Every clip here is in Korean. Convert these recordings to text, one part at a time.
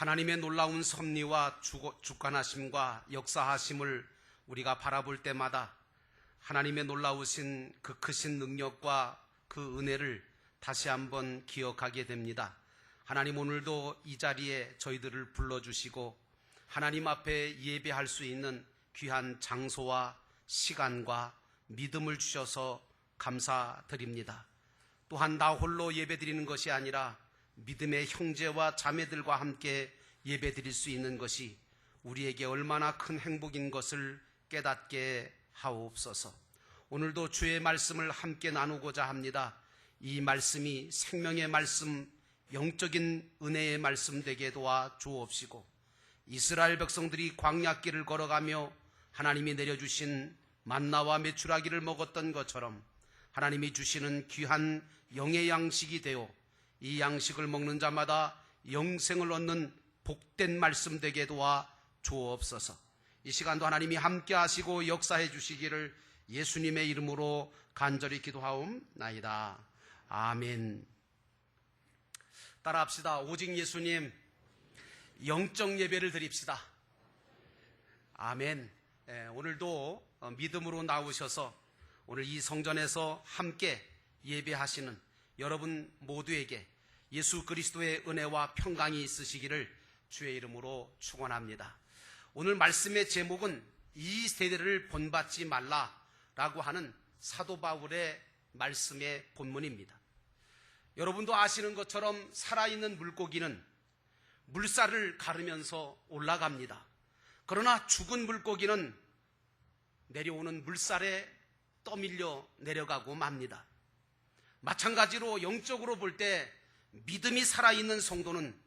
하나님의 놀라운 섭리와 주관하심과 역사하심을 우리가 바라볼 때마다 하나님의 놀라우신 그 크신 능력과 그 은혜를 다시 한번 기억하게 됩니다. 하나님, 오늘도 이 자리에 저희들을 불러주시고 하나님 앞에 예배할 수 있는 귀한 장소와 시간과 믿음을 주셔서 감사드립니다. 또한 나 홀로 예배드리는 것이 아니라 믿음의 형제와 자매들과 함께 예배드릴 수 있는 것이 우리에게 얼마나 큰 행복인 것을 깨닫게 하옵소서. 오늘도 주의 말씀을 함께 나누고자 합니다. 이 말씀이 생명의 말씀, 영적인 은혜의 말씀 되게 도와 주옵시고, 이스라엘 백성들이 광야길을 걸어가며 하나님이 내려주신 만나와 메추라기를 먹었던 것처럼 하나님이 주시는 귀한 영의 양식이 되어 이 양식을 먹는 자마다 영생을 얻는 복된 말씀 되게 도와 주옵소서. 이 시간도 하나님이 함께 하시고 역사해 주시기를 예수님의 이름으로 간절히 기도하옵나이다. 아멘. 따라합시다. 오직 예수님, 영적 예배를 드립시다. 아멘. 오늘도 믿음으로 나오셔서 오늘 이 성전에서 함께 예배하시는 여러분 모두에게 예수 그리스도의 은혜와 평강이 있으시기를 주의 이름으로 축원합니다. 오늘 말씀의 제목은 이 세대를 본받지 말라라고 하는 사도 바울의 말씀의 본문입니다. 여러분도 아시는 것처럼 살아있는 물고기는 물살을 가르면서 올라갑니다. 그러나 죽은 물고기는 내려오는 물살에 떠밀려 내려가고 맙니다. 마찬가지로 영적으로 볼 때 믿음이 살아있는 성도는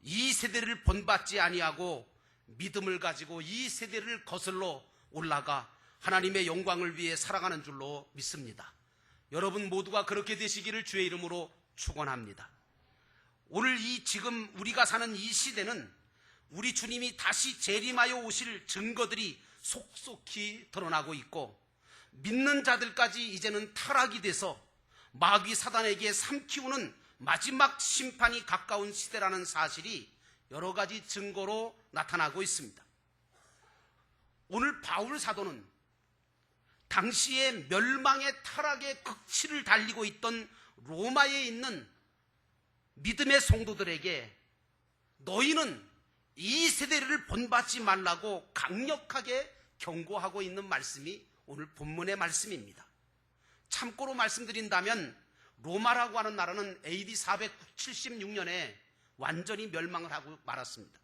이 세대를 본받지 아니하고 믿음을 가지고 이 세대를 거슬러 올라가 하나님의 영광을 위해 살아가는 줄로 믿습니다. 여러분 모두가 그렇게 되시기를 주의 이름으로 축원합니다. 오늘 지금 우리가 사는 이 시대는 우리 주님이 다시 재림하여 오실 증거들이 속속히 드러나고 있고, 믿는 자들까지 이제는 타락이 돼서 마귀 사단에게 삼키우는 마지막 심판이 가까운 시대라는 사실이 여러 가지 증거로 나타나고 있습니다. 오늘 바울 사도는 당시에 멸망의 타락의 극치를 달리고 있던 로마에 있는 믿음의 성도들에게 너희는 이 세대를 본받지 말라고 강력하게 경고하고 있는 말씀이 오늘 본문의 말씀입니다. 참고로 말씀드린다면 로마라고 하는 나라는 AD 476년에 완전히 멸망을 하고 말았습니다.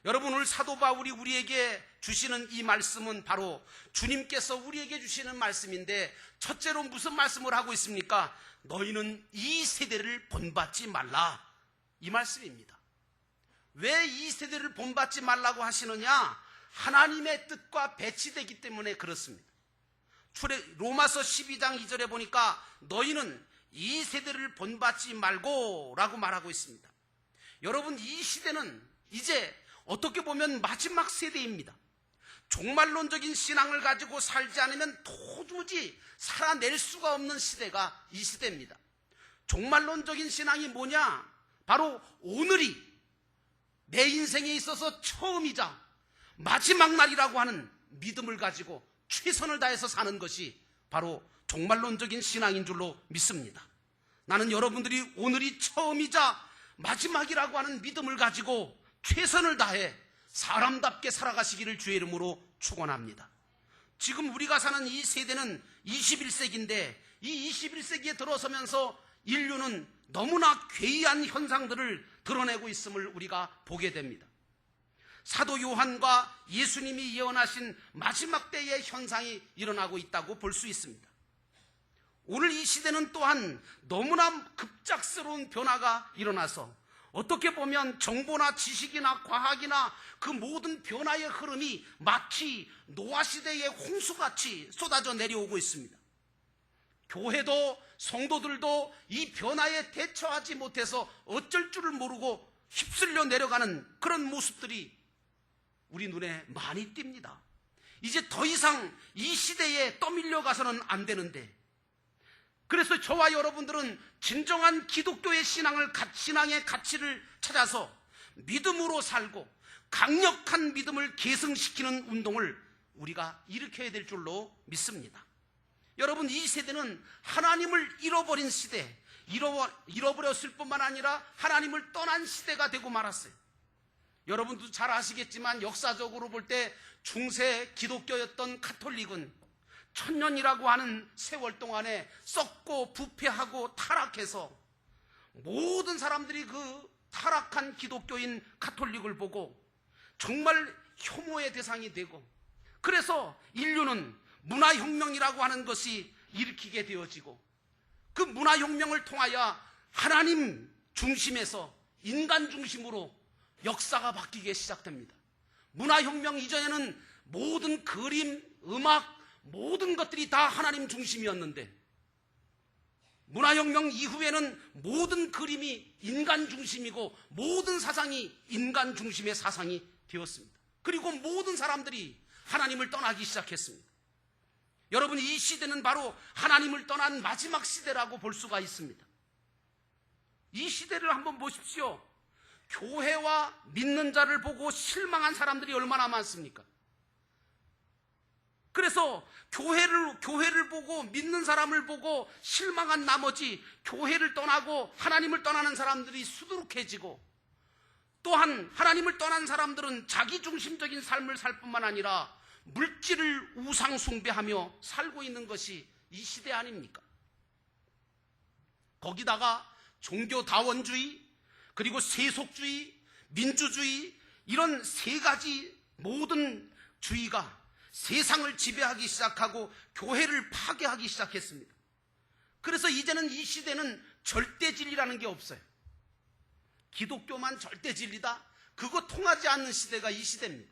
여러분, 오늘 사도 바울이 우리에게 주시는 이 말씀은 바로 주님께서 우리에게 주시는 말씀인데, 첫째로 무슨 말씀을 하고 있습니까? 너희는 이 세대를 본받지 말라, 이 말씀입니다. 왜 이 세대를 본받지 말라고 하시느냐? 하나님의 뜻과 배치되기 때문에 그렇습니다. 로마서 12장 2절에 보니까 너희는 이 세대를 본받지 말고 라고 말하고 있습니다. 여러분, 이 시대는 이제 어떻게 보면 마지막 세대입니다. 종말론적인 신앙을 가지고 살지 않으면 도무지 살아낼 수가 없는 시대가 이 시대입니다. 종말론적인 신앙이 뭐냐? 바로 오늘이 내 인생에 있어서 처음이자 마지막 날이라고 하는 믿음을 가지고 최선을 다해서 사는 것이 바로 종말론적인 신앙인 줄로 믿습니다. 나는 여러분들이 오늘이 처음이자 마지막이라고 하는 믿음을 가지고 최선을 다해 사람답게 살아가시기를 주의 이름으로 축원합니다. 지금 우리가 사는 이 세대는 21세기인데 이 21세기에 들어서면서 인류는 너무나 괴이한 현상들을 드러내고 있음을 우리가 보게 됩니다. 사도 요한과 예수님이 예언하신 마지막 때의 현상이 일어나고 있다고 볼 수 있습니다. 오늘 이 시대는 또한 너무나 급작스러운 변화가 일어나서 어떻게 보면 정보나 지식이나 과학이나 그 모든 변화의 흐름이 마치 노아시대의 홍수같이 쏟아져 내려오고 있습니다. 교회도 성도들도 이 변화에 대처하지 못해서 어쩔 줄을 모르고 휩쓸려 내려가는 그런 모습들이 우리 눈에 많이 띕니다. 이제 더 이상 이 시대에 떠밀려 가서는 안 되는데, 그래서 저와 여러분들은 진정한 기독교의 신앙의 가치를 찾아서 믿음으로 살고 강력한 믿음을 계승시키는 운동을 우리가 일으켜야 될 줄로 믿습니다. 여러분, 이 세대는 하나님을 잃어버린 시대, 잃어버렸을 뿐만 아니라 하나님을 떠난 시대가 되고 말았어요. 여러분도 잘 아시겠지만 역사적으로 볼 때 중세 기독교였던 가톨릭은 천년이라고 하는 세월 동안에 썩고 부패하고 타락해서 모든 사람들이 그 타락한 기독교인 가톨릭을 보고 정말 혐오의 대상이 되고, 그래서 인류는 문화혁명이라고 하는 것이 일으키게 되어지고, 그 문화혁명을 통하여 하나님 중심에서 인간 중심으로 역사가 바뀌기 시작됩니다. 문화혁명 이전에는 모든 그림, 음악, 모든 것들이 다 하나님 중심이었는데, 문화혁명 이후에는 모든 그림이 인간 중심이고 모든 사상이 인간 중심의 사상이 되었습니다. 그리고 모든 사람들이 하나님을 떠나기 시작했습니다. 여러분, 이 시대는 바로 하나님을 떠난 마지막 시대라고 볼 수가 있습니다. 이 시대를 한번 보십시오. 교회와 믿는 자를 보고 실망한 사람들이 얼마나 많습니까? 그래서 교회를 보고 믿는 사람을 보고 실망한 나머지 교회를 떠나고 하나님을 떠나는 사람들이 수두룩해지고, 또한 하나님을 떠난 사람들은 자기중심적인 삶을 살 뿐만 아니라 물질을 우상 숭배하며 살고 있는 것이 이 시대 아닙니까? 거기다가 종교다원주의, 그리고 세속주의, 민주주의, 이런 세 가지 모든 주의가 세상을 지배하기 시작하고 교회를 파괴하기 시작했습니다. 그래서 이제는 이 시대는 절대 진리라는 게 없어요. 기독교만 절대 진리다? 그거 통하지 않는 시대가 이 시대입니다.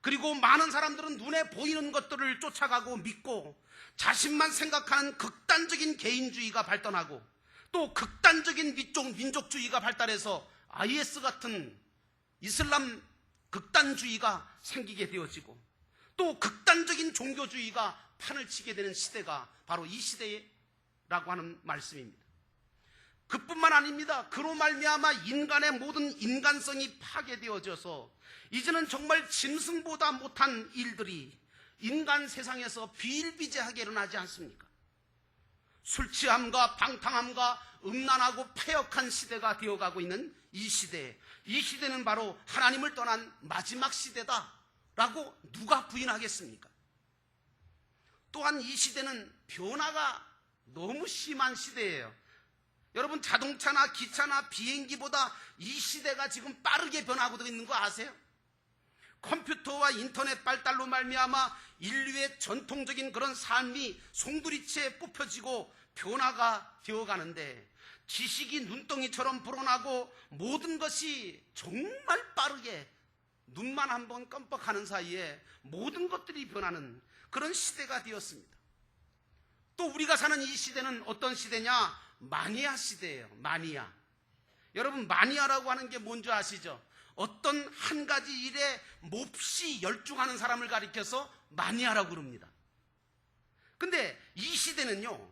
그리고 많은 사람들은 눈에 보이는 것들을 쫓아가고 믿고 자신만 생각하는 극단적인 개인주의가 발전하고, 또 극단적인 민족주의가 발달해서 IS 같은 이슬람 극단주의가 생기게 되어지고, 또 극단적인 종교주의가 판을 치게 되는 시대가 바로 이 시대라고 하는 말씀입니다. 그뿐만 아닙니다. 그로 말미암아 인간의 모든 인간성이 파괴되어져서 이제는 정말 짐승보다 못한 일들이 인간 세상에서 비일비재하게 일어나지 않습니까? 술 취함과 방탕함과 음란하고 패역한 시대가 되어가고 있는 이 시대, 이 시대는 바로 하나님을 떠난 마지막 시대다라고 누가 부인하겠습니까? 또한 이 시대는 변화가 너무 심한 시대예요. 여러분, 자동차나 기차나 비행기보다 이 시대가 지금 빠르게 변화하고 있는 거 아세요? 컴퓨터와 인터넷 발달로 말미암아 인류의 전통적인 그런 삶이 송두리째 뽑혀지고 변화가 되어가는데, 지식이 눈덩이처럼 불어나고 모든 것이 정말 빠르게 눈만 한번 깜빡하는 사이에 모든 것들이 변하는 그런 시대가 되었습니다. 또 우리가 사는 이 시대는 어떤 시대냐? 마니아 시대예요. 마니아. 여러분, 마니아라고 하는 게 뭔지 아시죠? 어떤 한 가지 일에 몹시 열중하는 사람을 가리켜서 마니아라고 그럽니다. 근데 이 시대는요,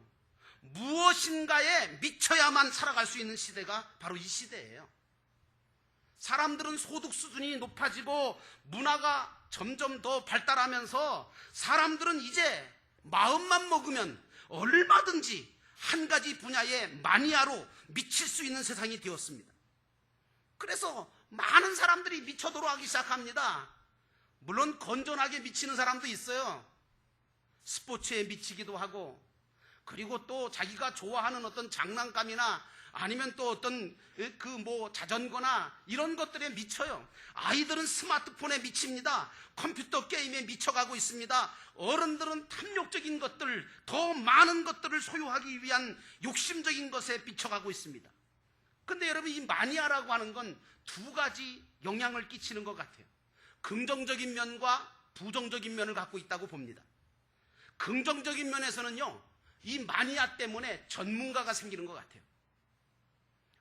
무엇인가에 미쳐야만 살아갈 수 있는 시대가 바로 이 시대예요. 사람들은 소득 수준이 높아지고 문화가 점점 더 발달하면서 사람들은 이제 마음만 먹으면 얼마든지 한 가지 분야의 마니아로 미칠 수 있는 세상이 되었습니다. 그래서 많은 사람들이 미쳐도록 하기 시작합니다. 물론 건전하게 미치는 사람도 있어요. 스포츠에 미치기도 하고, 그리고 또 자기가 좋아하는 어떤 장난감이나 아니면 또 어떤 자전거나 이런 것들에 미쳐요. 아이들은 스마트폰에 미칩니다. 컴퓨터 게임에 미쳐가고 있습니다. 어른들은 탐욕적인 것들, 더 많은 것들을 소유하기 위한 욕심적인 것에 미쳐가고 있습니다. 근데 여러분, 이 마니아라고 하는 건 두 가지 영향을 끼치는 것 같아요. 긍정적인 면과 부정적인 면을 갖고 있다고 봅니다. 긍정적인 면에서는요, 이 마니아 때문에 전문가가 생기는 것 같아요.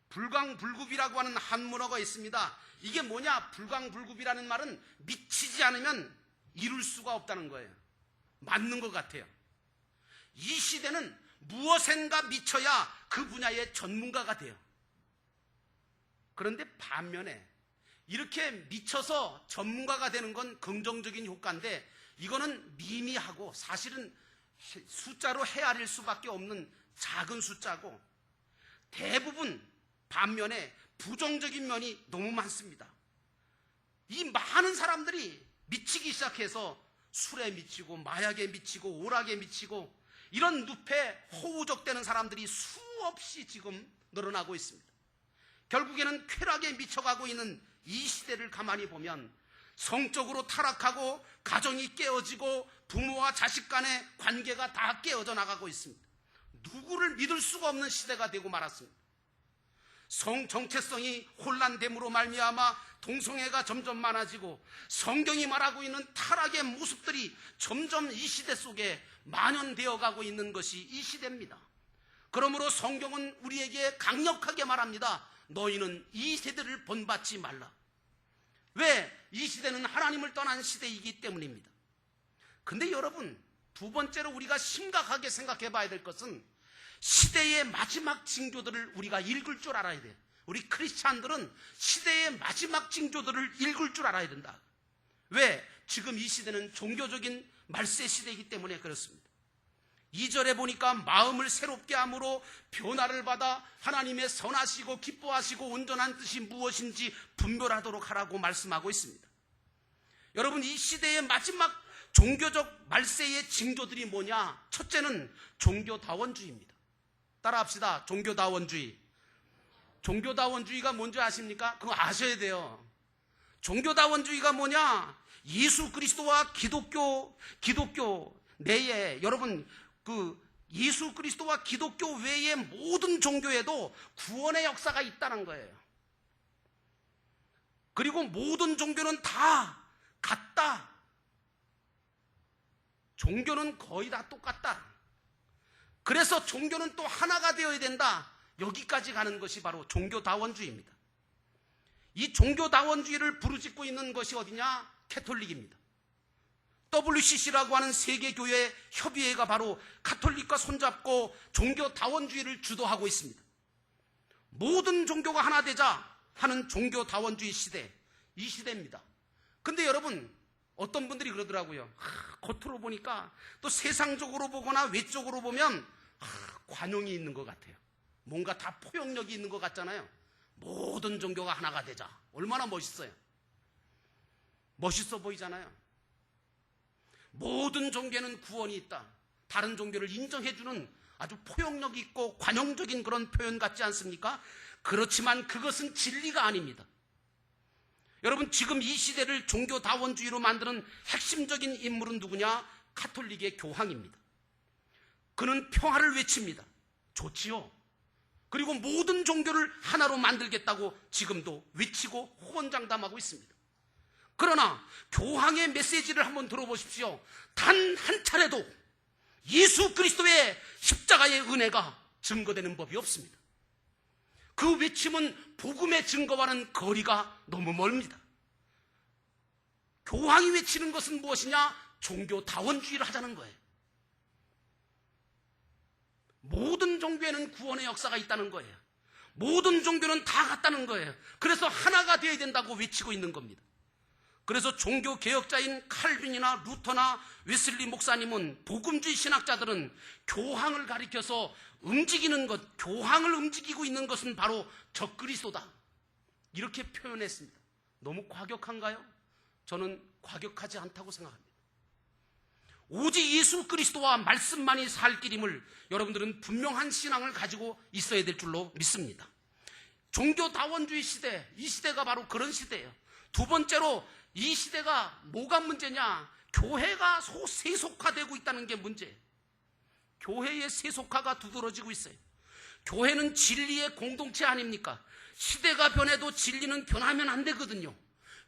불광불급이라고 하는 한문어가 있습니다. 이게 뭐냐? 불광불급이라는 말은 미치지 않으면 이룰 수가 없다는 거예요. 맞는 것 같아요. 이 시대는 무엇인가 미쳐야 그 분야의 전문가가 돼요. 그런데 반면에 이렇게 미쳐서 전문가가 되는 건 긍정적인 효과인데, 이거는 미미하고 사실은 숫자로 헤아릴 수밖에 없는 작은 숫자고, 대부분 반면에 부정적인 면이 너무 많습니다. 이 많은 사람들이 미치기 시작해서 술에 미치고 마약에 미치고 오락에 미치고 이런 늪에 허우적대는 사람들이 수없이 지금 늘어나고 있습니다. 결국에는 쾌락에 미쳐가고 있는 이 시대를 가만히 보면 성적으로 타락하고 가정이 깨어지고 부모와 자식 간의 관계가 다 깨어져 나가고 있습니다. 누구를 믿을 수가 없는 시대가 되고 말았습니다. 성 정체성이 혼란됨으로 말미암아 동성애가 점점 많아지고 성경이 말하고 있는 타락의 모습들이 점점 이 시대 속에 만연되어 가고 있는 것이 이 시대입니다. 그러므로 성경은 우리에게 강력하게 말합니다. 너희는 이 세대를 본받지 말라. 왜? 이 시대는 하나님을 떠난 시대이기 때문입니다. 근데 여러분, 두 번째로 우리가 심각하게 생각해 봐야 될 것은 시대의 마지막 징조들을 우리가 읽을 줄 알아야 돼요. 우리 크리스찬들은 시대의 마지막 징조들을 읽을 줄 알아야 된다. 왜? 지금 이 시대는 종교적인 말세 시대이기 때문에 그렇습니다. 2절에 보니까 마음을 새롭게 함으로 변화를 받아 하나님의 선하시고 기뻐하시고 온전한 뜻이 무엇인지 분별하도록 하라고 말씀하고 있습니다. 여러분, 이 시대의 마지막 종교적 말세의 징조들이 뭐냐? 첫째는 종교다원주의입니다. 따라합시다. 종교다원주의. 종교다원주의가 뭔지 아십니까? 그거 아셔야 돼요. 종교다원주의가 뭐냐? 예수 그리스도와 기독교 내에, 여러분, 예수 그리스도와 기독교 외의 모든 종교에도 구원의 역사가 있다는 거예요. 그리고 모든 종교는 다 같다. 종교는 거의 다 똑같다. 그래서 종교는 또 하나가 되어야 된다. 여기까지 가는 것이 바로 종교다원주의입니다. 이 종교다원주의를 부르짖고 있는 것이 어디냐? 캐톨릭입니다. WCC라고 하는 세계교회 협의회가 바로 가톨릭과 손잡고 종교다원주의를 주도하고 있습니다. 모든 종교가 하나 되자 하는 종교다원주의 시대, 이 시대입니다. 근데 여러분, 어떤 분들이 그러더라고요. 겉으로 보니까 또 세상적으로 보거나 외적으로 보면 관용이 있는 것 같아요. 뭔가 다 포용력이 있는 것 같잖아요. 모든 종교가 하나가 되자. 얼마나 멋있어요. 멋있어 보이잖아요. 모든 종교는 구원이 있다. 다른 종교를 인정해주는 아주 포용력 있고 관용적인 그런 표현 같지 않습니까? 그렇지만 그것은 진리가 아닙니다. 여러분, 지금 이 시대를 종교다원주의로 만드는 핵심적인 인물은 누구냐? 가톨릭의 교황입니다. 그는 평화를 외칩니다. 좋지요. 그리고 모든 종교를 하나로 만들겠다고 지금도 외치고 호언장담하고 있습니다. 그러나 교황의 메시지를 한번 들어보십시오. 단 한 차례도 예수 그리스도의 십자가의 은혜가 증거되는 법이 없습니다. 그 외침은 복음의 증거와는 거리가 너무 멀습니다. 교황이 외치는 것은 무엇이냐? 종교다원주의를 하자는 거예요. 모든 종교에는 구원의 역사가 있다는 거예요. 모든 종교는 다 같다는 거예요. 그래서 하나가 되어야 된다고 외치고 있는 겁니다. 그래서 종교개혁자인 칼빈이나 루터나 웨슬리 목사님은, 복음주의 신학자들은 교황을 가리켜서 움직이는 것, 교황을 움직이고 있는 것은 바로 적그리스도다, 이렇게 표현했습니다. 너무 과격한가요? 저는 과격하지 않다고 생각합니다. 오직 예수 그리스도와 말씀만이 살 길임을 여러분들은 분명한 신앙을 가지고 있어야 될 줄로 믿습니다. 종교다원주의 시대, 이 시대가 바로 그런 시대예요. 두 번째로, 이 시대가 뭐가 문제냐? 교회가 세속화되고 있다는 게 문제예요. 교회의 세속화가 두드러지고 있어요. 교회는 진리의 공동체 아닙니까? 시대가 변해도 진리는 변하면 안 되거든요.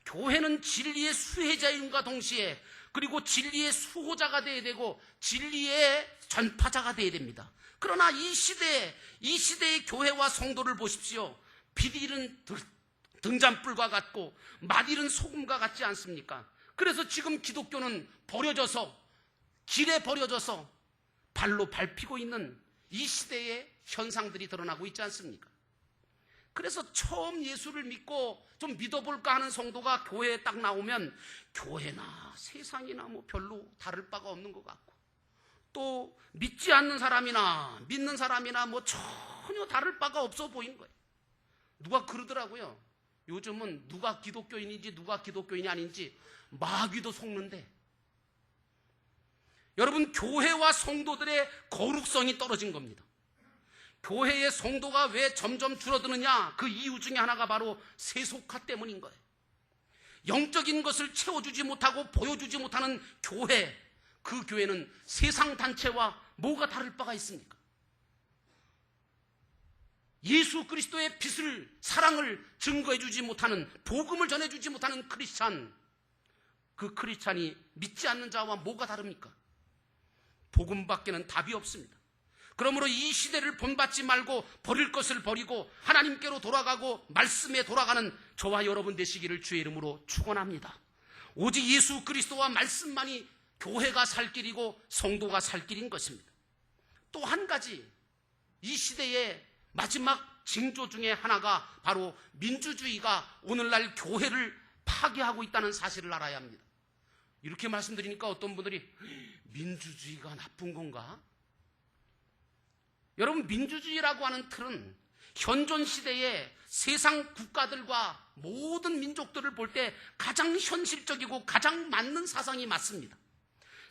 교회는 진리의 수혜자임과 동시에, 그리고 진리의 수호자가 되어야 되고 진리의 전파자가 되어야 됩니다. 그러나 이 시대의 교회와 성도를 보십시오. 빛 잃은 등잔불과 같고 맛 잃은 소금과 같지 않습니까? 그래서 지금 기독교는 버려져서, 길에 버려져서 발로 밟히고 있는 이 시대의 현상들이 드러나고 있지 않습니까? 그래서 처음 예수를 믿고 좀 믿어볼까 하는 성도가 교회에 딱 나오면 교회나 세상이나 뭐 별로 다를 바가 없는 것 같고, 또 믿지 않는 사람이나 믿는 사람이나 뭐 전혀 다를 바가 없어 보이는 거예요. 누가 그러더라고요. 요즘은 누가 기독교인인지 누가 기독교인이 아닌지 마귀도 속는데, 여러분, 교회와 성도들의 거룩성이 떨어진 겁니다. 교회의 성도가 왜 점점 줄어드느냐? 그 이유 중에 하나가 바로 세속화 때문인 거예요. 영적인 것을 채워주지 못하고 보여주지 못하는 교회, 그 교회는 세상 단체와 뭐가 다를 바가 있습니까? 예수 그리스도의 빛을, 사랑을 증거해주지 못하는, 복음을 전해주지 못하는 크리스찬, 그 크리스찬이 믿지 않는 자와 뭐가 다릅니까? 복음밖에는 답이 없습니다. 그러므로 이 시대를 본받지 말고 버릴 것을 버리고 하나님께로 돌아가고 말씀에 돌아가는 저와 여러분 되시기를 주의 이름으로 축원합니다. 오직 예수 그리스도와 말씀만이 교회가 살 길이고 성도가 살 길인 것입니다. 또 한 가지, 이 시대의 마지막 징조 중에 하나가 바로 민주주의가 오늘날 교회를 파괴하고 있다는 사실을 알아야 합니다. 이렇게 말씀드리니까 어떤 분들이 민주주의가 나쁜 건가? 여러분, 민주주의라고 하는 틀은 현존 시대의 세상 국가들과 모든 민족들을 볼 때 가장 현실적이고 가장 맞는 사상이 맞습니다.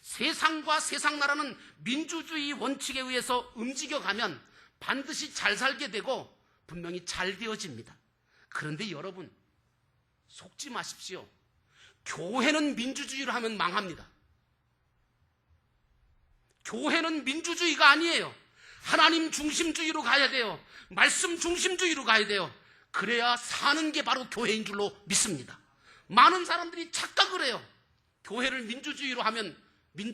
세상과 세상 나라는 민주주의 원칙에 의해서 움직여가면 반드시 잘 살게 되고 분명히 잘 되어집니다. 그런데 여러분, 속지 마십시오. 교회는 민주주의를 하면 망합니다. 교회는 민주주의가 아니에요. 하나님 중심주의로 가야 돼요. 말씀 중심주의로 가야 돼요. 그래야 사는 게 바로 교회인 줄로 믿습니다. 많은 사람들이 착각을 해요. 교회를 민주주의로 하면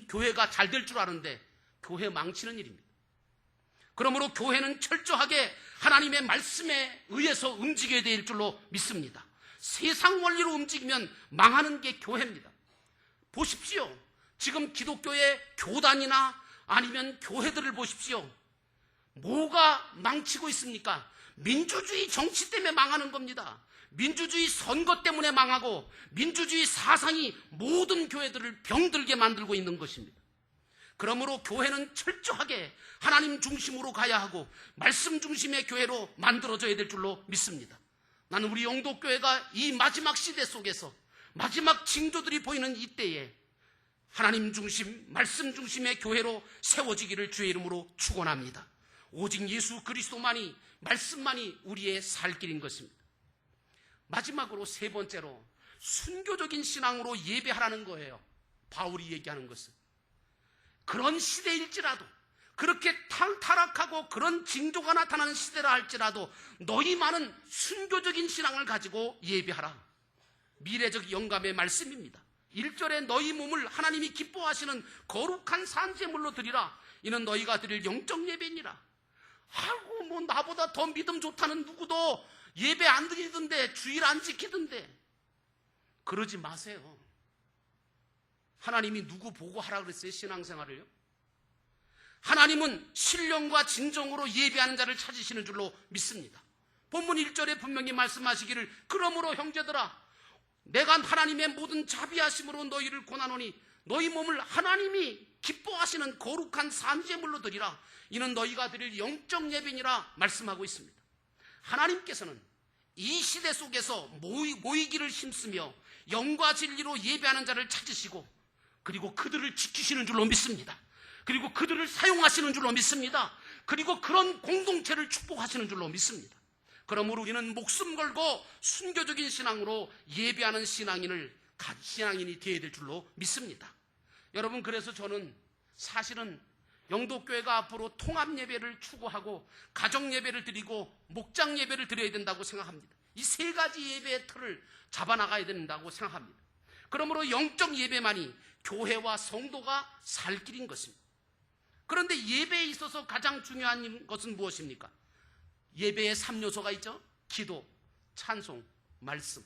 교회가 잘 될 줄 아는데 교회 망치는 일입니다. 그러므로 교회는 철저하게 하나님의 말씀에 의해서 움직여야 될 줄로 믿습니다. 세상 원리로 움직이면 망하는 게 교회입니다. 보십시오. 지금 기독교의 교단이나 아니면 교회들을 보십시오. 뭐가 망치고 있습니까? 민주주의 정치 때문에 망하는 겁니다. 민주주의 선거 때문에 망하고 민주주의 사상이 모든 교회들을 병들게 만들고 있는 것입니다. 그러므로 교회는 철저하게 하나님 중심으로 가야 하고 말씀 중심의 교회로 만들어져야 될 줄로 믿습니다. 나는 우리 영도교회가 이 마지막 시대 속에서 마지막 징조들이 보이는 이때에 하나님 중심, 말씀 중심의 교회로 세워지기를 주의 이름으로 축원합니다. 오직 예수 그리스도만이, 말씀만이 우리의 살 길인 것입니다. 마지막으로 세 번째로 순교적인 신앙으로 예배하라는 거예요. 바울이 얘기하는 것은 그런 시대일지라도, 그렇게 타락하고 그런 징조가 나타나는 시대라 할지라도 너희만은 순교적인 신앙을 가지고 예배하라. 미래적 영감의 말씀입니다. 1절에 너희 몸을 하나님이 기뻐하시는 거룩한 산제물로 드리라. 이는 너희가 드릴 영적 예배니라. 아이고, 뭐 나보다 더 믿음 좋다는 누구도 예배 안 드리던데, 주일 안 지키던데. 그러지 마세요. 하나님이 누구 보고 하라 그랬어요? 신앙생활을요? 하나님은 신령과 진정으로 예배하는 자를 찾으시는 줄로 믿습니다. 본문 1절에 분명히 말씀하시기를 그러므로 형제들아 내가 하나님의 모든 자비하심으로 너희를 권하노니 너희 몸을 하나님이 기뻐하시는 거룩한 산제물로 드리라. 이는 너희가 드릴 영적 예배니라 말씀하고 있습니다. 하나님께서는 이 시대 속에서 모이기를 힘쓰며 영과 진리로 예배하는 자를 찾으시고 그리고 그들을 지키시는 줄로 믿습니다. 그리고 그들을 사용하시는 줄로 믿습니다. 그리고 그런 공동체를 축복하시는 줄로 믿습니다. 그러므로 우리는 목숨 걸고 순교적인 신앙으로 예배하는 신앙인이 되어야 될 줄로 믿습니다. 여러분, 그래서 저는 사실은 영도교회가 앞으로 통합 예배를 추구하고 가정 예배를 드리고 목장 예배를 드려야 된다고 생각합니다. 이 세 가지 예배의 틀을 잡아나가야 된다고 생각합니다. 그러므로 영적 예배만이 교회와 성도가 살 길인 것입니다. 그런데 예배에 있어서 가장 중요한 것은 무엇입니까? 예배에 3요소가 있죠. 기도, 찬송, 말씀.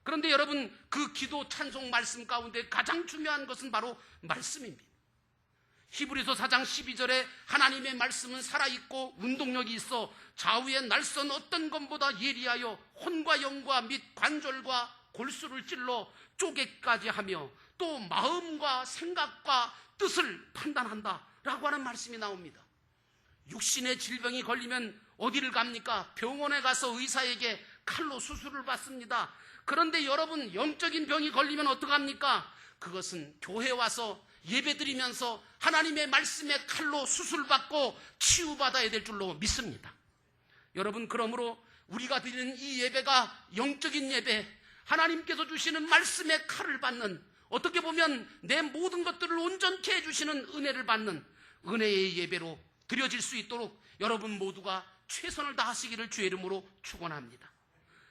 그런데 여러분, 그 기도, 찬송, 말씀 가운데 가장 중요한 것은 바로 말씀입니다. 히브리서 4장 12절에 하나님의 말씀은 살아있고 운동력이 있어 좌우의 날선 어떤 것보다 예리하여 혼과 영과 및 관절과 골수를 찔러 쪼개까지 하며 또 마음과 생각과 뜻을 판단한다 라고 하는 말씀이 나옵니다. 육신의 질병이 걸리면 어디를 갑니까? 병원에 가서 의사에게 칼로 수술을 받습니다. 그런데 여러분, 영적인 병이 걸리면 어떡합니까? 그것은 교회 와서 예배드리면서 하나님의 말씀에 칼로 수술받고 치유받아야 될 줄로 믿습니다. 여러분, 그러므로 우리가 드리는 이 예배가 영적인 예배, 하나님께서 주시는 말씀의 칼을 받는, 어떻게 보면 내 모든 것들을 온전케 해주시는 은혜를 받는 은혜의 예배로 드려질 수 있도록 여러분 모두가 최선을 다하시기를 주의 이름으로 축원합니다.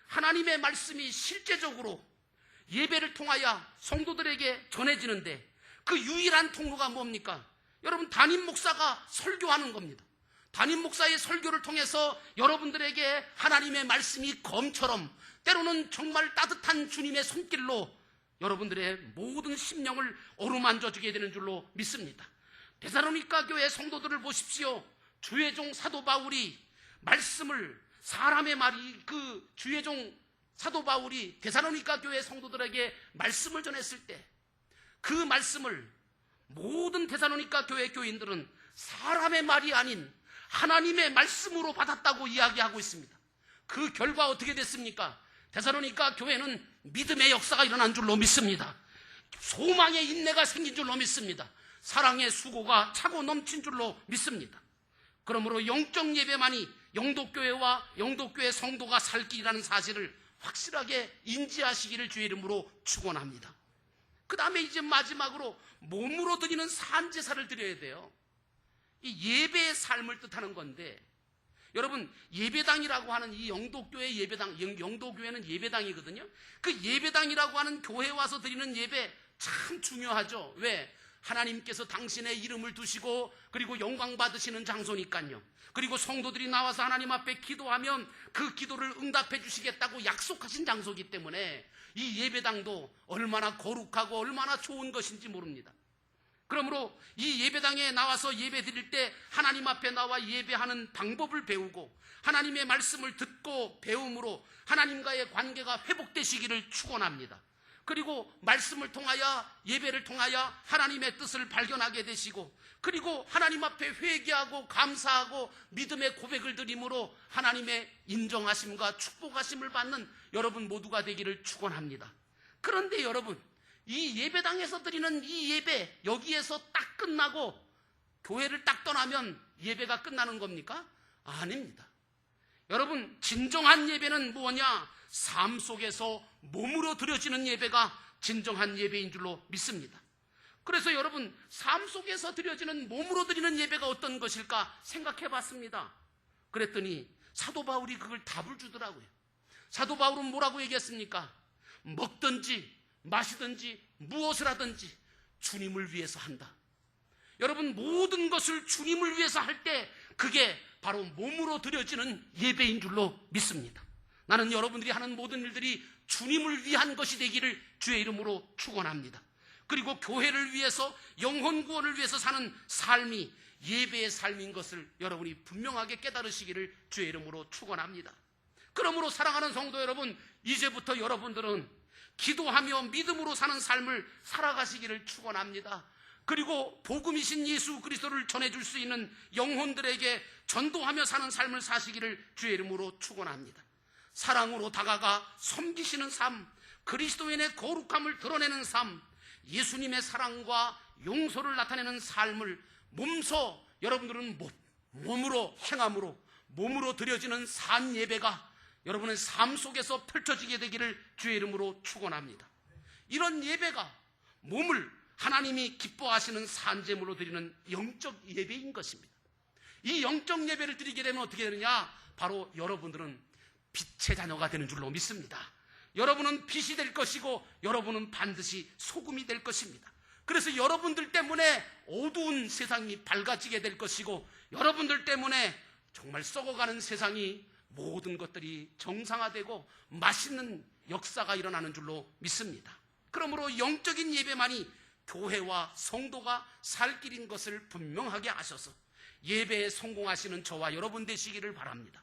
하나님의 말씀이 실제적으로 예배를 통하여 성도들에게 전해지는데 그 유일한 통로가 뭡니까? 여러분, 담임 목사가 설교하는 겁니다. 담임 목사의 설교를 통해서 여러분들에게 하나님의 말씀이 검처럼, 때로는 정말 따뜻한 주님의 손길로 여러분들의 모든 심령을 어루만져 주게 되는 줄로 믿습니다. 데살로니가 교회 성도들을 보십시오. 주의 종 사도 바울이 말씀을, 사람의 말이, 그 주의 종 사도 바울이 데살로니가 교회 성도들에게 말씀을 전했을 때 그 말씀을 모든 데살로니가 교회 교인들은 사람의 말이 아닌 하나님의 말씀으로 받았다고 이야기하고 있습니다. 그 결과 어떻게 됐습니까? 데살로니가 교회는 믿음의 역사가 일어난 줄로 믿습니다. 소망의 인내가 생긴 줄로 믿습니다. 사랑의 수고가 차고 넘친 줄로 믿습니다. 그러므로 영적 예배만이 영도교회와 영도교회 성도가 살 길이라는 사실을 확실하게 인지하시기를 주의 이름으로 축원합니다. 그 다음에 이제 마지막으로 몸으로 드리는 산제사를 드려야 돼요. 이 예배의 삶을 뜻하는 건데, 여러분, 예배당이라고 하는 이 영도교회 예배당, 영도교회는 예배당이거든요. 그 예배당이라고 하는 교회에 와서 드리는 예배 참 중요하죠. 왜? 하나님께서 당신의 이름을 두시고 그리고 영광 받으시는 장소니까요. 그리고 성도들이 나와서 하나님 앞에 기도하면 그 기도를 응답해 주시겠다고 약속하신 장소이기 때문에 이 예배당도 얼마나 거룩하고 얼마나 좋은 것인지 모릅니다. 그러므로 이 예배당에 나와서 예배 드릴 때 하나님 앞에 나와 예배하는 방법을 배우고 하나님의 말씀을 듣고 배움으로 하나님과의 관계가 회복되시기를 축원합니다. 그리고 말씀을 통하여, 예배를 통하여 하나님의 뜻을 발견하게 되시고, 그리고 하나님 앞에 회개하고 감사하고 믿음의 고백을 드림으로 하나님의 인정하심과 축복하심을 받는 여러분 모두가 되기를 축원합니다. 그런데 여러분, 이 예배당에서 드리는 이 예배, 여기에서 딱 끝나고 교회를 딱 떠나면 예배가 끝나는 겁니까? 아닙니다. 여러분, 진정한 예배는 뭐냐? 삶 속에서 몸으로 드려지는 예배가 진정한 예배인 줄로 믿습니다. 그래서 여러분, 삶 속에서 드려지는, 몸으로 드리는 예배가 어떤 것일까 생각해 봤습니다. 그랬더니 사도 바울이 그걸 답을 주더라고요. 사도 바울은 뭐라고 얘기했습니까? 먹든지 마시든지 무엇을 하든지 주님을 위해서 한다. 여러분, 모든 것을 주님을 위해서 할 때 그게 바로 몸으로 드려지는 예배인 줄로 믿습니다. 나는 여러분들이 하는 모든 일들이 주님을 위한 것이 되기를 주의 이름으로 축원합니다. 그리고 교회를 위해서, 영혼 구원을 위해서 사는 삶이 예배의 삶인 것을 여러분이 분명하게 깨달으시기를 주의 이름으로 축원합니다. 그러므로 사랑하는 성도 여러분, 이제부터 여러분들은 기도하며 믿음으로 사는 삶을 살아가시기를 축원합니다. 그리고 복음이신 예수 그리스도를 전해줄 수 있는 영혼들에게 전도하며 사는 삶을 사시기를 주의 이름으로 축원합니다. 사랑으로 다가가 섬기시는 삶, 그리스도인의 거룩함을 드러내는 삶, 예수님의 사랑과 용서를 나타내는 삶을 몸소 여러분들은 몸으로 행함으로, 몸으로 드려지는 산 예배가 여러분의 삶 속에서 펼쳐지게 되기를 주의 이름으로 축원합니다. 이런 예배가 몸을 하나님이 기뻐하시는 산제물로 드리는 영적 예배인 것입니다. 이 영적 예배를 드리게 되면 어떻게 되느냐? 바로 여러분들은 빛의 자녀가 되는 줄로 믿습니다. 여러분은 빛이 될 것이고 여러분은 반드시 소금이 될 것입니다. 그래서 여러분들 때문에 어두운 세상이 밝아지게 될 것이고, 여러분들 때문에 정말 썩어가는 세상이 모든 것들이 정상화되고 맛있는 역사가 일어나는 줄로 믿습니다. 그러므로 영적인 예배만이 교회와 성도가 살 길인 것을 분명하게 아셔서 예배에 성공하시는 저와 여러분 되시기를 바랍니다.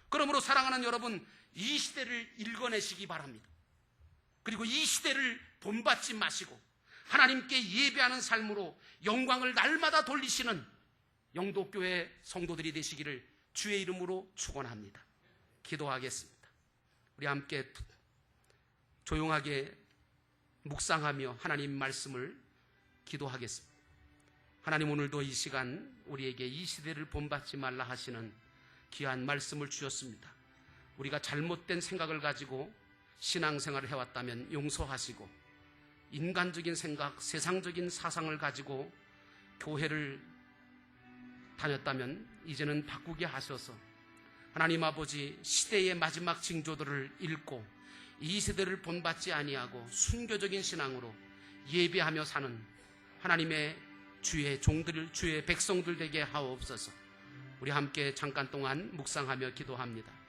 그러므로 사랑하는 여러분, 이 시대를 읽어내시기 바랍니다. 그리고 이 시대를 본받지 마시고 하나님께 예배하는 삶으로 영광을 날마다 돌리시는 영도교회 성도들이 되시기를 주의 이름으로 축원합니다. 기도하겠습니다. 우리 함께 조용하게 묵상하며 하나님 말씀을 기도하겠습니다. 하나님, 오늘도 이 시간 우리에게 이 시대를 본받지 말라 하시는 귀한 말씀을 주셨습니다. 우리가 잘못된 생각을 가지고 신앙생활을 해왔다면 용서하시고, 인간적인 생각, 세상적인 사상을 가지고 교회를 다녔다면 이제는 바꾸게 하셔서 하나님 아버지, 시대의 마지막 징조들을 읽고 이 세대를 본받지 아니하고 순교적인 신앙으로 예배하며 사는 하나님의 주의 종들, 주의 백성들 되게 하옵소서. 우리 함께 잠깐 동안 묵상하며 기도합니다.